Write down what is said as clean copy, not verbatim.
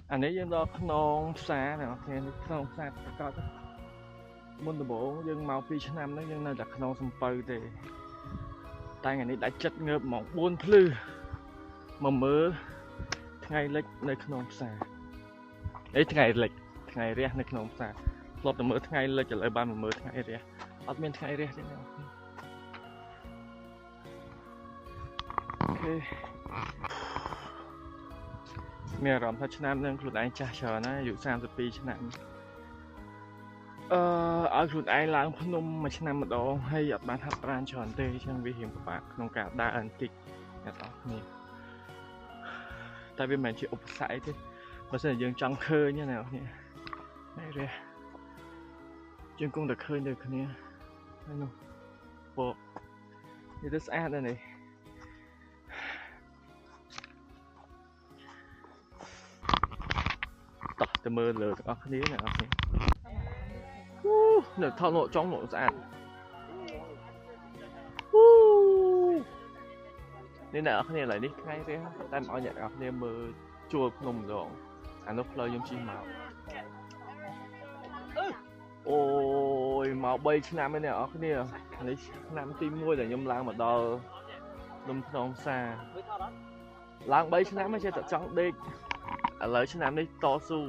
anh ấy dân đó non xa nè thì non xa có muốn từ bộ dân màu phi năm nó dân nơi là non sầm pơ thì tay ngày này đã chất ngợp mỏng buôn lư mà mơ ngày lệch nơi non xa ấy ngày lệch ngày rẻ nơi non xa lọt từ mơ ngày lệch trở lại ban mà mơ ngày rẻ ở bên ngày rẻ thế nào ok mẹ rõm thắt năm nênខ្លួនឯងចាស់ច្រើនណាស់អាយុ32ឆ្នាំឲ្យខ្លួនឯងឡើងភ្នំមួយឆ្នាំម្ដងហើយអត់បានហាត់ប្រាណច្រើនទេអញ្ចឹងវារៀងពិបាកក្នុងការដើរអន្តិចអ្នកនរគ្នាតែវាមិនមែនជាឧបសគ្គទេបើសិនជាយើងចង់ឃើញណាអ្នកនរគ្នានេះរះយើងគង់តែឃើញតែគ្នាហើយនោះពកនេះទៅស្អាតណាស់នេះតោះទៅមើលលើទាំងអស់គ្នាអ្នកនរគ្នានៅថតមកចង់មកស្អាតនេះអ្នកនរគ្នាឥឡូវនេះថ្ងៃរះតែមកឲ្យអ្នកនរគ្នាមើលជួរភ្នំម្ដងអានោះផ្លូវខ្ញុំជិះមកអូយមក3ឆ្នាំហើយអ្នកនរគ្នានេះឆ្នាំទី1ដែលខ្ញុំឡើងមកដល់ភ្នំខ្នងផ្សារឡើង3ឆ្នាំហើយចេះតែចង់ដេកឥឡូវឆ្នាំនេះតស៊ូ